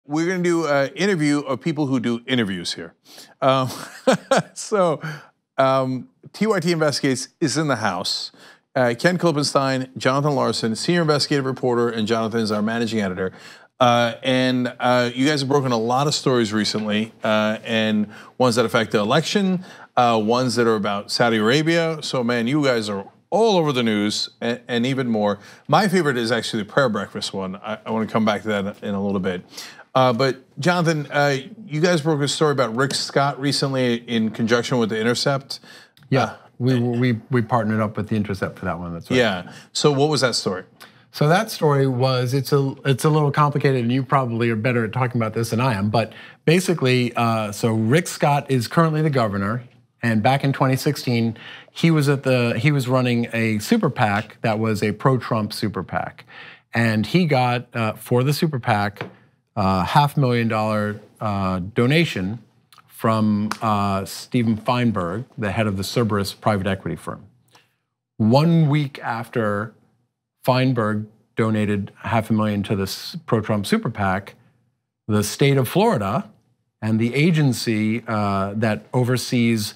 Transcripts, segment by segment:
we're going to do an interview of people who do interviews here. TYT Investigates is in the house. Ken Klippenstein, Jonathan Larsen, senior investigative reporter, and Jonathan is our managing editor. You guys have broken a lot of stories recently, and ones that affect the election, ones that are about Saudi Arabia. So, man, you guys are all over the news, and even more. My favorite is actually the prayer breakfast one. I want to come back to that in a little bit. But Jonathan, you guys broke a story about Rick Scott recently in conjunction with The Intercept. Yeah, we partnered up with The Intercept for that one. That's right. Yeah. So what was that story? So that story was, it's a little complicated, and you probably are better at talking about this than I am. But basically, so Rick Scott is currently the governor, and back in 2016, he was running a super PAC that was a pro-Trump super PAC, and he got for the super PAC $500,000 donation from Steven Feinberg, the head of the Cerberus private equity firm. 1 week after Feinberg donated $500,000 to this pro-Trump super PAC, the state of Florida and the agency that oversees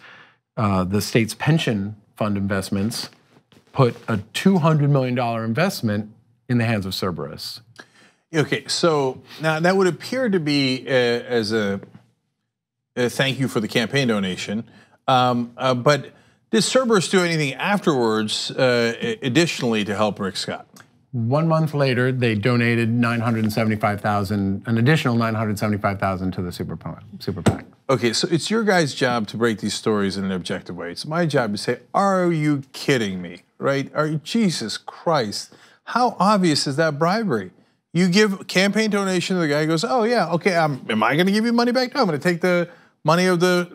the state's pension fund investments put a $200 million investment in the hands of Cerberus. Okay, so now that would appear to be as a thank you for the campaign donation, but did Cerberus do anything afterwards additionally to help Rick Scott? 1 month later, they donated $975,000, an additional $975,000 to the super PAC. Okay, so it's your guys' job to break these stories in an objective way. It's my job to say, are you kidding me, right? Jesus Christ, how obvious is that bribery? You give campaign donation to the guy who goes, oh yeah, okay, am I gonna give you money back? No, I'm gonna take the money of the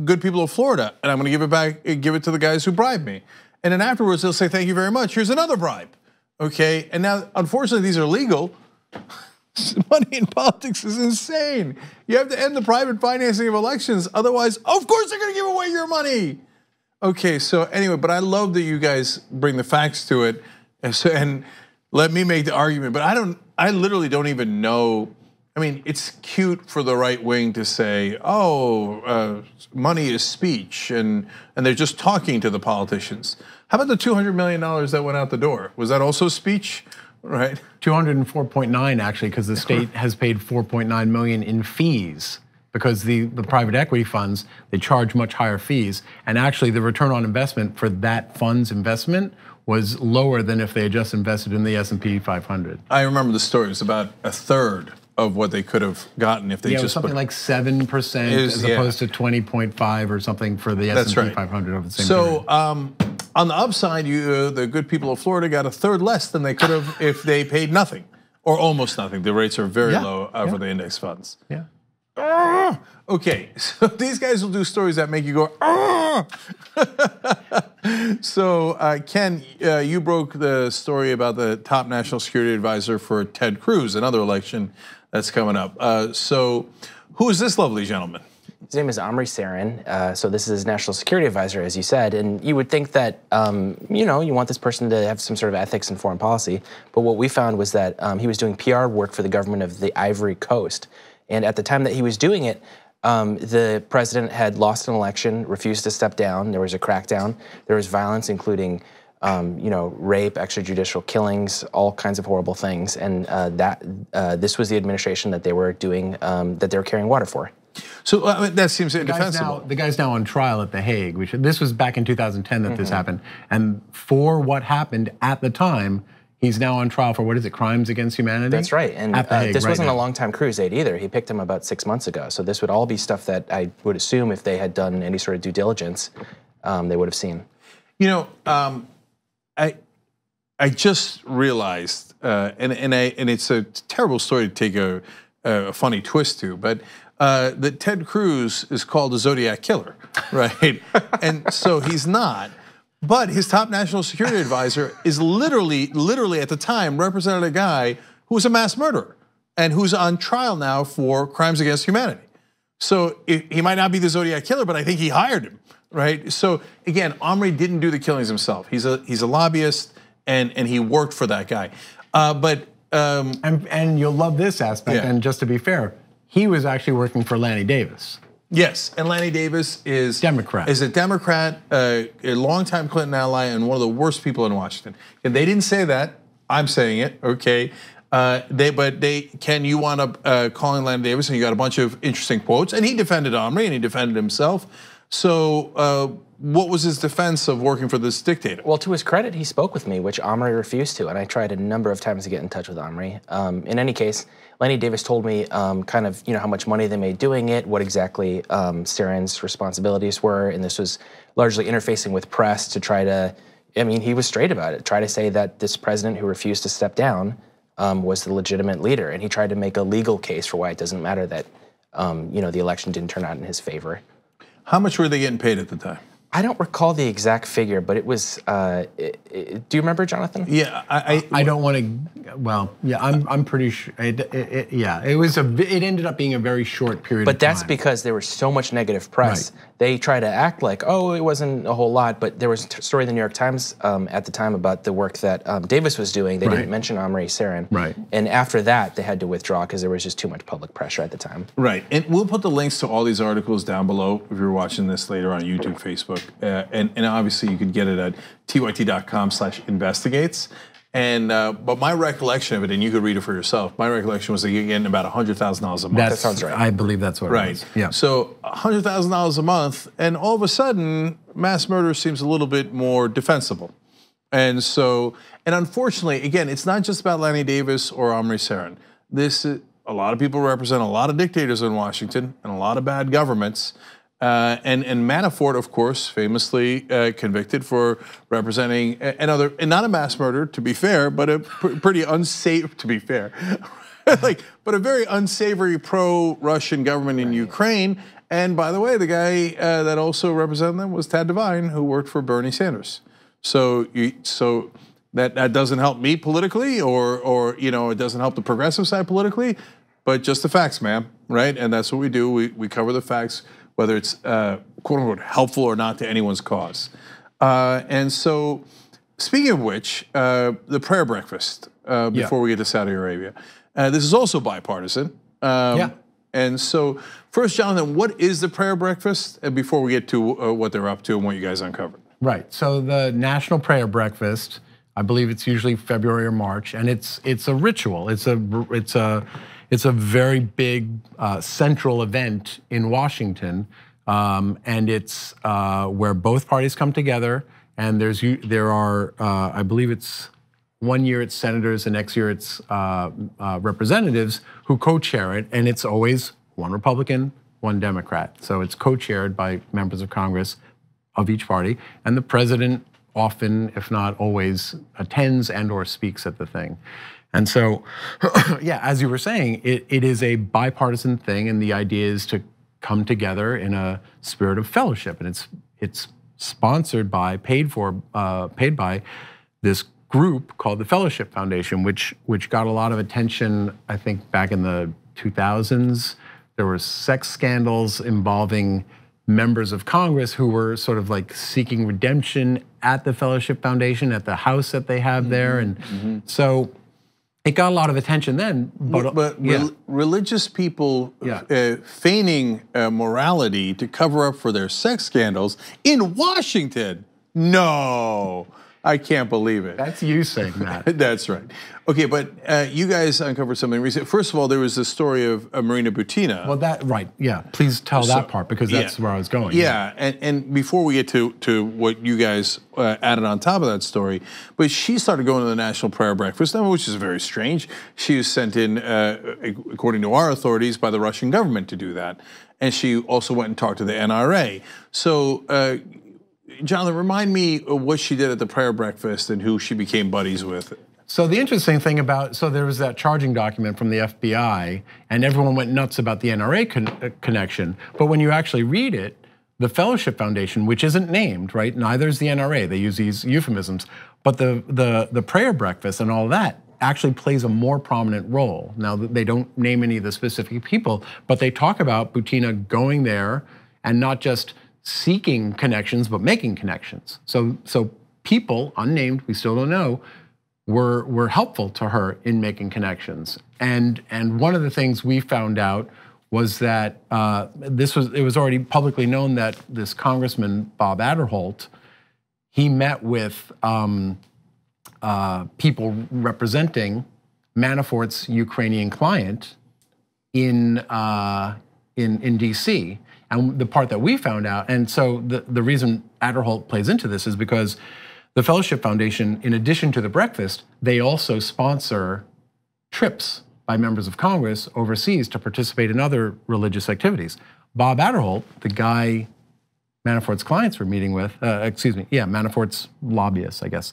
good people of Florida and I'm gonna give it back, give it to the guys who bribed me. And then afterwards they'll say, thank you very much, here's another bribe. Okay, and now unfortunately these are legal. Money in politics is insane. You have to end the private financing of elections, otherwise, of course they're gonna give away your money. Okay, so anyway, but I love that you guys bring the facts to it, and let me make the argument, but I literally don't even know. I mean, it's cute for the right wing to say, oh, money is speech, and they're just talking to the politicians. How about the $200 million that went out the door? Was that also speech, right? 204.9 actually, because the state has paid 4.9 million in fees, because the private equity funds, they charge much higher fees. And actually the return on investment for that fund's investment was lower than if they had just invested in the S&P 500. I remember the story. It was about a third of what they could have gotten if they just something like 7% as opposed to 20.5 or something for the S&P 500 over the same period. So on the upside, the good people of Florida got a third less than they could have if they paid nothing or almost nothing. The rates are very low for the index funds. Yeah. Okay, so these guys will do stories that make you go, So Ken, you broke the story about the top national security advisor for Ted Cruz, another election that's coming up. So who is this lovely gentleman? His name is Omri Sarin. So this is his national security advisor, as you said, and you would think that you want this person to have some sort of ethics in foreign policy. But what we found was that he was doing PR work for the government of the Ivory Coast. And at the time that he was doing it, the president had lost an election, refused to step down. There was a crackdown. There was violence, including rape, extrajudicial killings, all kinds of horrible things. And this was the administration that they were doing, that they were carrying water for. So that seems indefensible. The guy's now on trial at The Hague. This was back in 2010 that this happened. And for what happened at the time, he's now on trial for, what is it, crimes against humanity? That's right, and this wasn't a long-time crusade either. He picked him about 6 months ago. So this would all be stuff that I would assume if they had done any sort of due diligence, they would have seen. You know, I just realized, and it's a terrible story to take a funny twist to, but that Ted Cruz is called a Zodiac killer, right? And so he's not. But his top national security advisor is literally at the time represented a guy who was a mass murderer and who's on trial now for crimes against humanity. So he might not be the Zodiac killer, but I think he hired him, right? So again, Omri didn't do the killings himself. He's a lobbyist and he worked for that guy. But And you'll love this aspect. Yeah. And just to be fair, he was actually working for Lanny Davis. Yes, and Lanny Davis is Democrat. Is a Democrat, a longtime Clinton ally, and one of the worst people in Washington. And they didn't say that. I'm saying it. Okay. Ken, you wound up calling Lanny Davis, and you got a bunch of interesting quotes. And he defended Omri, and he defended himself. So, what was his defense of working for this dictator? Well, to his credit, he spoke with me, which Omri refused to, and I tried a number of times to get in touch with Omri. In any case, Lanny Davis told me kind of how much money they made doing it, what exactly Saren's responsibilities were, and this was largely interfacing with press to try to. I mean, he was straight about it. Try to say that this president who refused to step down was the legitimate leader, and he tried to make a legal case for why it doesn't matter that the election didn't turn out in his favor. How much were they getting paid at the time? I don't recall the exact figure, but it was. Do you remember, Jonathan? Yeah, I don't want to. Well, yeah, I'm pretty sure. Yeah, it ended up being a very short period. But of time. that's because there was so much negative press. Right. They try to act like, oh, it wasn't a whole lot. But there was a story in the New York Times at the time about the work that Davis was doing. They didn't mention Omri Saren. Right. And after that, they had to withdraw because there was just too much public pressure at the time. Right, and we'll put the links to all these articles down below if you're watching this later on YouTube, Facebook, and obviously you could get it at tyt.com/investigates. And but my recollection of it, and you could read it for yourself. My recollection was that you're getting about $100,000 a month. That sounds right. I believe that's what it was. Yeah. So $100,000 a month, and all of a sudden, mass murder seems a little bit more defensible. And so, and unfortunately, again, it's not just about Lanny Davis or Omri Saren. A lot of people represent a lot of dictators in Washington and a lot of bad governments. And Manafort, of course, famously convicted for representing another, and not a mass murder, to be fair, but a pretty unsafe, to be fair, but a very unsavory pro-Russian government in Ukraine. And by the way, the guy that also represented them was Tad Devine, who worked for Bernie Sanders. So that doesn't help me politically, or it doesn't help the progressive side politically, but just the facts, ma'am, right? And that's what we do. We cover the facts, whether it's quote unquote helpful or not to anyone's cause. And so, speaking of which, the prayer breakfast before we get to Saudi Arabia, this is also bipartisan. And so, first, Jonathan, what is the prayer breakfast? And before we get to what they're up to and what you guys uncovered. Right. So the National Prayer Breakfast, I believe it's usually February or March, and it's a ritual. It's a very big central event in Washington, and it's where both parties come together. And there are I believe it's one year it's senators, and next year it's representatives who co-chair it, and it's always one Republican, one Democrat. So it's co-chaired by members of Congress of each party, and the president often, if not always, attends and/or speaks at the thing. And so, yeah, as you were saying, it is a bipartisan thing, and the idea is to come together in a spirit of fellowship, and it's sponsored by, paid by this group called the Fellowship Foundation, which got a lot of attention, I think, back in the 2000s. There were sex scandals involving members of Congress who were sort of like seeking redemption at the Fellowship Foundation, at the house that they have there, and so it got a lot of attention then. But religious people feigning morality to cover up for their sex scandals in Washington? No, I can't believe it. That's you saying that. That's right. Okay, but you guys uncovered something recent. First of all, there was the story of Marina Butina. Well, right, yeah. Please tell that part, because that's where I was going. Yeah, and before we get to what you guys added on top of that story, but she started going to the National Prayer Breakfast, which is very strange. She was sent in, according to our authorities, by the Russian government to do that. And she also went and talked to the NRA. So, Jonathan, remind me of what she did at the prayer breakfast and who she became buddies with. So the interesting thing so there was that charging document from the FBI, and everyone went nuts about the NRA connection. But when you actually read it, the Fellowship Foundation, which isn't named, right? Neither is the NRA. They use these euphemisms. But the prayer breakfast and all that actually plays a more prominent role. Now, they don't name any of the specific people, but they talk about Butina going there and not just seeking connections, but making connections. So people, unnamed, we still don't know, were helpful to her in making connections. And one of the things we found out was that it was already publicly known that this Congressman Bob Aderholt, he met with people representing Manafort's Ukrainian client in DC. And the part that we found out, and so the reason Aderholt plays into this is because the Fellowship Foundation, in addition to the breakfast, they also sponsor trips by members of Congress overseas to participate in other religious activities. Bob Aderholt, the guy Manafort's clients were meeting with, Manafort's lobbyists, I guess.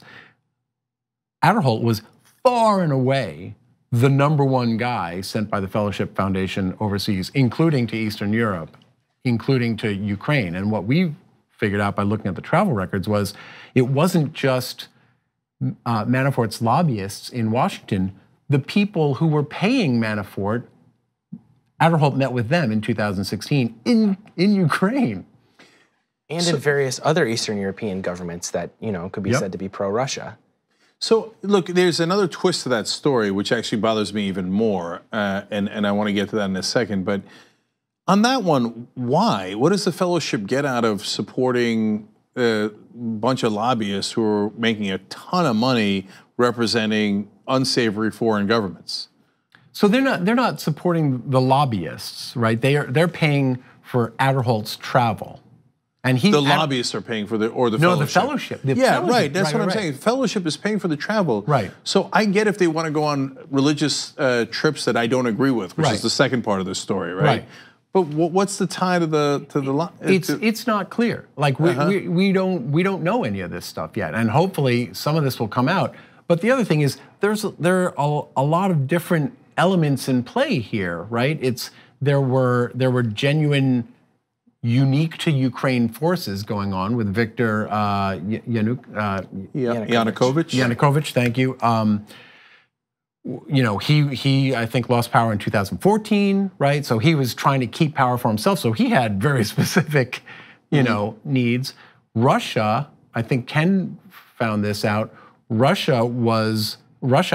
Aderholt was far and away the #1 guy sent by the Fellowship Foundation overseas, including to Eastern Europe, including to Ukraine. And what we figured out by looking at the travel records was it wasn't just Manafort's lobbyists in Washington. The people who were paying Manafort, Aderholt met with them in 2016 in Ukraine. And in various other Eastern European governments that, could be said to be pro-Russia. So look, there's another twist to that story, which actually bothers me even more, and I want to get to that in a second. But on that one, why? What does the fellowship get out of supporting a bunch of lobbyists who are making a ton of money representing unsavory foreign governments? So they're not supporting the lobbyists, right? They're paying for Aderholt's travel. And the lobbyists are paying for the fellowship. No, the fellowship. Right. That's what I'm saying. Fellowship is paying for the travel. Right. So I get if they want to go on religious trips that I don't agree with, which is the second part of the story, right? But what's the tie to the? It's not clear. Like we don't know any of this stuff yet, and hopefully some of this will come out. But the other thing is there are a lot of different elements in play here, right? There were genuine, unique to Ukraine forces going on with Viktor Yanukovych. Yanukovych, thank you. He I think lost power in 2014, right? So he was trying to keep power for himself. So he had very specific, needs. Russia, I think Ken found this out. Russia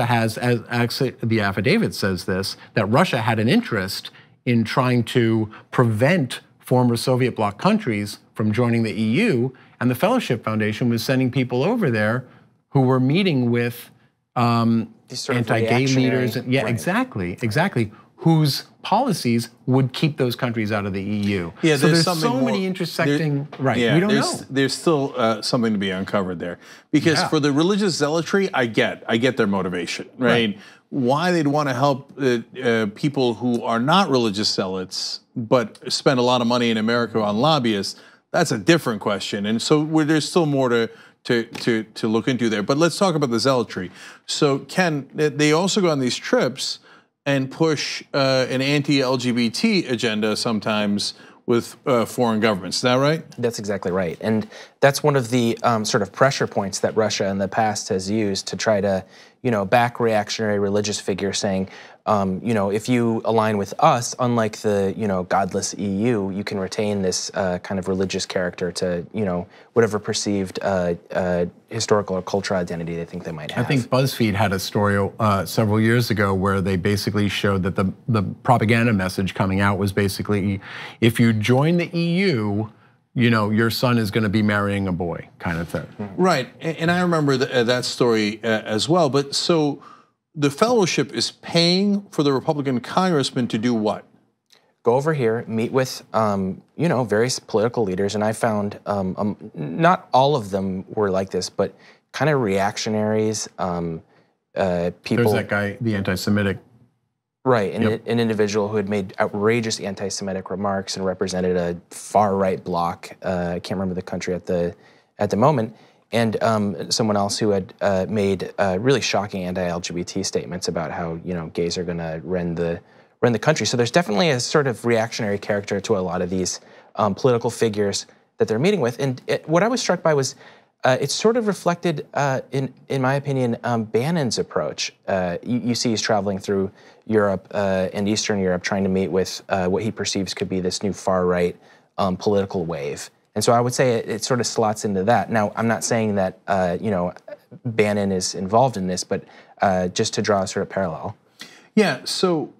has, as actually the affidavit says this, that Russia had an interest in trying to prevent former Soviet bloc countries from joining the EU, and the Fellowship Foundation was sending people over there who were meeting with anti-gay leaders. Yeah, right. exactly. Whose policies would keep those countries out of the EU. Yeah, so there's so many intersecting. Yeah, we don't know. There's still something to be uncovered there, because for the religious zealotry, I get their motivation, right? Why they'd want to help people who are not religious zealots but spend a lot of money in America on lobbyists, that's a different question. And so there's still more to look into there. But let's talk about the zealotry. So Ken, they also go on these trips and push an anti-LGBT agenda sometimes with foreign governments. Is that right? That's exactly right. And that's one of the sort of pressure points that Russia in the past has used to try to, back reactionary religious figures, saying, if you align with us, unlike the, godless EU, you can retain this kind of religious character to, whatever perceived historical or cultural identity they think they might have. I think BuzzFeed had a story several years ago where they basically showed that the propaganda message coming out was basically, if you join the EU, your son is going to be marrying a boy, kind of thing. Right, and I remember that story as well. But so the fellowship is paying for the Republican congressman to do what? Go over here, meet with various political leaders, and I found not all of them were like this, but kind of reactionaries, people. There's that guy, the anti-Semitic. Right, an individual who had made outrageous anti-Semitic remarks and represented a far-right bloc. I can't remember the country at the moment, and someone else who had made really shocking anti-LGBT statements about how gays are going to run the country. So there's definitely a sort of reactionary character to a lot of these political figures that they're meeting with. And what I was struck by was it sort of reflected, in my opinion, Bannon's approach. You see he's traveling through Europe and Eastern Europe trying to meet with what he perceives could be this new far-right political wave. And so I would say it sort of slots into that. Now, I'm not saying that, Bannon is involved in this, but just to draw a sort of parallel. Yeah, so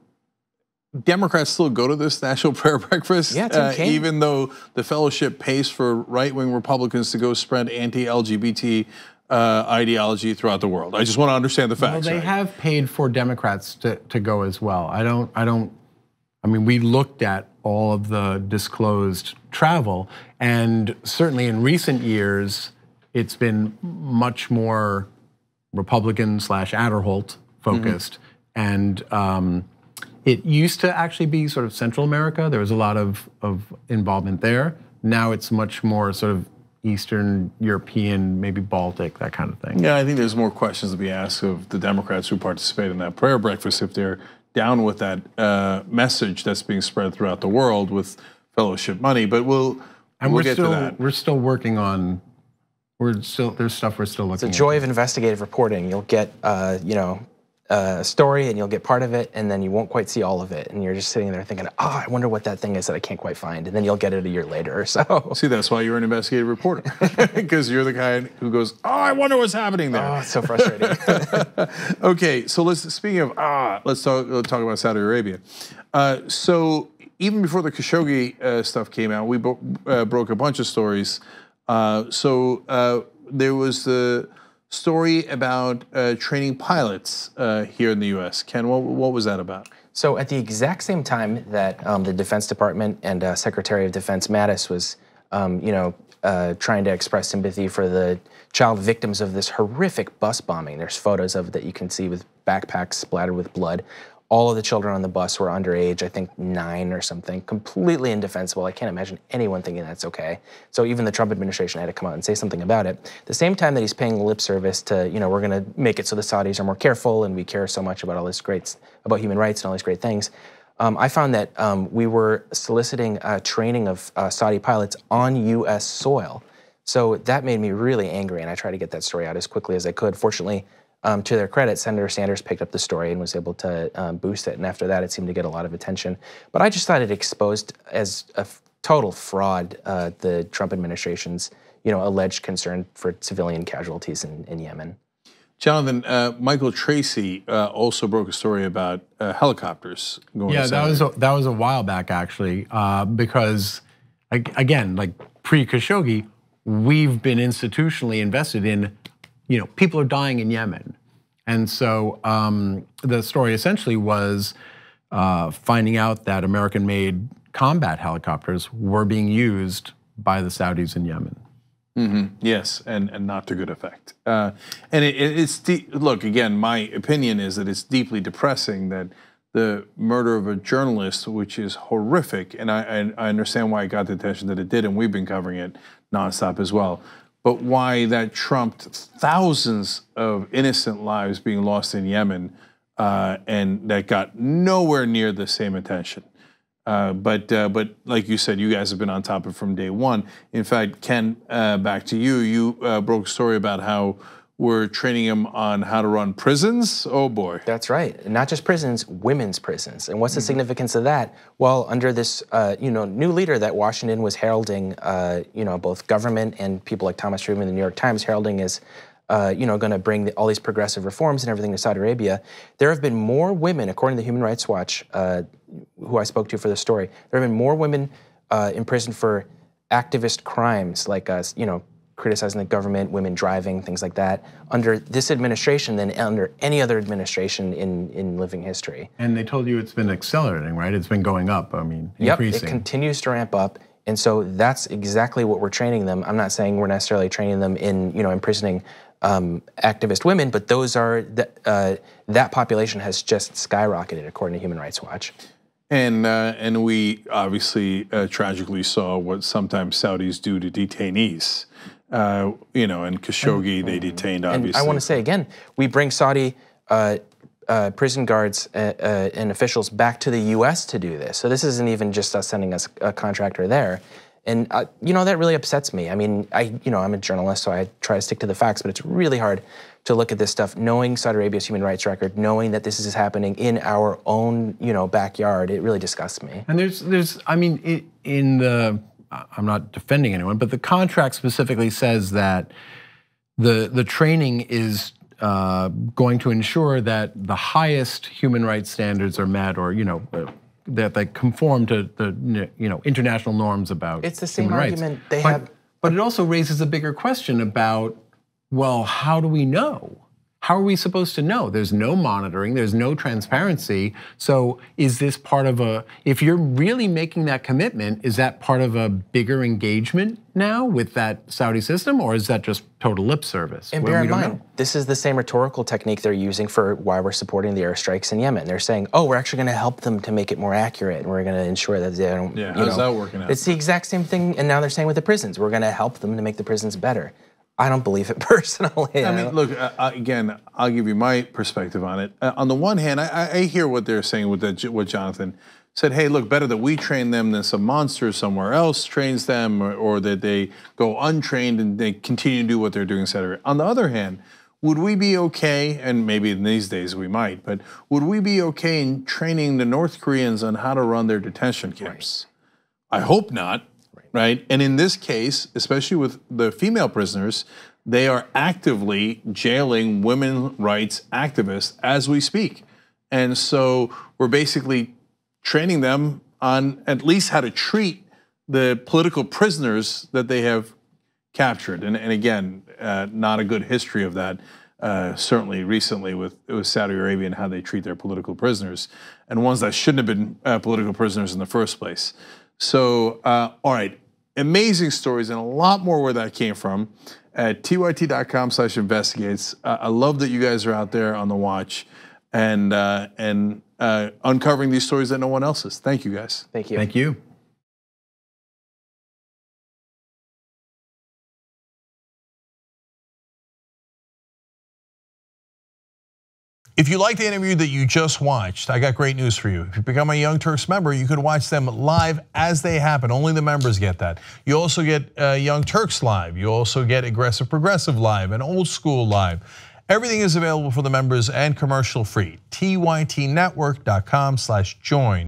Democrats still go to this National Prayer Breakfast, even though the fellowship pays for right-wing Republicans to go spread anti-LGBT ideology throughout the world. I just want to understand the facts. Well, they have paid for Democrats to go as well. I mean, we looked at all of the disclosed travel, and certainly in recent years, it's been much more Republican/Adderholt focused, and it used to actually be sort of Central America. There was a lot of involvement there. Now it's much more sort of Eastern European, maybe Baltic, that kind of thing. Yeah, I think there's more questions to be asked of the Democrats who participate in that prayer breakfast if they're down with that message that's being spread throughout the world with fellowship money. But we'll get to that. We're still working on. There's stuff we're still looking at. It's a joy of investigative reporting. You'll get a story and you'll get part of it, and then you won't quite see all of it, and you're just sitting there thinking, I wonder what that thing is that I can't quite find, and then you'll get it a year later or so. See, that's why you're an investigative reporter, because you're the guy who goes, I wonder what's happening there. Oh, it's so frustrating. Okay, so speaking of let's talk about Saudi Arabia. So even before the Khashoggi stuff came out, we broke a bunch of stories. So there was the story about training pilots here in the U.S. Ken, what was that about? So at the exact same time that the Defense Department and Secretary of Defense Mattis was, trying to express sympathy for the child victims of this horrific bus bombing. There's photos of it that you can see with backpacks splattered with blood. All of the children on the bus were underage, I think 9 or something, completely indefensible. I can't imagine anyone thinking that's okay. So even the Trump administration had to come out and say something about it. At the same time that he's paying lip service to, we're gonna make it so the Saudis are more careful and we care so much about all this about human rights and all these great things, I found that we were soliciting training of Saudi pilots on US soil. So that made me really angry, and I tried to get that story out as quickly as I could. Fortunately, to their credit, Senator Sanders picked up the story and was able to boost it, and after that it seemed to get a lot of attention. But I just thought it exposed as a total fraud the Trump administration's alleged concern for civilian casualties in Yemen. Jonathan, Michael Tracy also broke a story about helicopters going to Saudi. That was a while back actually, because again, like pre-Khashoggi, we've been institutionally invested in, people are dying in Yemen. And so the story essentially was finding out that American-made combat helicopters were being used by the Saudis in Yemen. Yes, and not to good effect. And look, again, my opinion is that it's deeply depressing that the murder of a journalist, which is horrific, and I understand why it got the attention that it did, and we've been covering it nonstop as well. But why that trumped thousands of innocent lives being lost in Yemen, and that got nowhere near the same attention. But like you said, you guys have been on top of it from day one. In fact, Ken, back to you. You broke a story about how we're training them on how to run prisons. Oh boy. That's right. Not just prisons, women's prisons. And what's the significance of that? Well, under this new leader that Washington was heralding, both government and people like Thomas Friedman in the New York Times heralding as going to bring all these progressive reforms and everything to Saudi Arabia, there have been more women, according to Human Rights Watch, who I spoke to for the story, there have been more women in prison for activist crimes like, criticizing the government, women driving, things like that, under this administration than under any other administration in living history. And they told you it's been accelerating, right? It's been going up, increasing. Yep, it continues to ramp up. And so that's exactly what we're training them. I'm not saying we're necessarily training them in, imprisoning activist women, but those are, that population has just skyrocketed according to Human Rights Watch. And we obviously tragically saw what sometimes Saudis do to detainees. And Khashoggi, they detained, obviously. And I want to say again, we bring Saudi prison guards and officials back to the U.S. to do this. So this isn't even just us sending us a contractor there. And, that really upsets me. I mean, I'm a journalist, so I try to stick to the facts, but it's really hard to look at this stuff, knowing Saudi Arabia's human rights record, knowing that this is happening in our own, backyard. It really disgusts me. And I'm not defending anyone, but the contract specifically says that The training is going to ensure that the highest human rights standards are met, or that they conform to the international norms about it's the same human argument rights. they have. But it also raises a bigger question about, well, how do we know? How are we supposed to know? There's no monitoring, there's no transparency. So is this part of if you're really making that commitment, is that part of a bigger engagement now with that Saudi system, or is that just total lip service? And bear in mind, this is the same rhetorical technique they're using for why we're supporting the airstrikes in Yemen. They're saying, oh, we're actually gonna help them to make it more accurate, and we're gonna ensure that they don't, how's that working out? It's the exact same thing, and now they're saying with the prisons, we're gonna help them to make the prisons better. I don't believe it personally. I mean, look, again, I'll give you my perspective on it. On the one hand, I hear what they're saying with what Jonathan said. Hey, look, better that we train them than some monster somewhere else trains them, or that they go untrained and they continue to do what they're doing, et cetera. On the other hand, would we be okay, and maybe in these days we might, but would we be okay in training the North Koreans on how to run their detention camps? Right. I hope not. Right, and in this case, especially with the female prisoners, they are actively jailing women's rights activists as we speak. And so we're basically training them on at least how to treat the political prisoners that they have captured. And again, not a good history of that, certainly recently with Saudi Arabia and how they treat their political prisoners, and ones that shouldn't have been political prisoners in the first place. So, all right, amazing stories and a lot more where that came from at tyt.com/investigates. I love that you guys are out there on the watch and uncovering these stories that no one else is. Thank you, guys. Thank you. Thank you. If you like the interview that you just watched, I got great news for you. If you become a Young Turks member, you can watch them live as they happen. Only the members get that. You also get Young Turks live. You also get Aggressive Progressive live and Old School live. Everything is available for the members and commercial free. tytnetwork.com/join.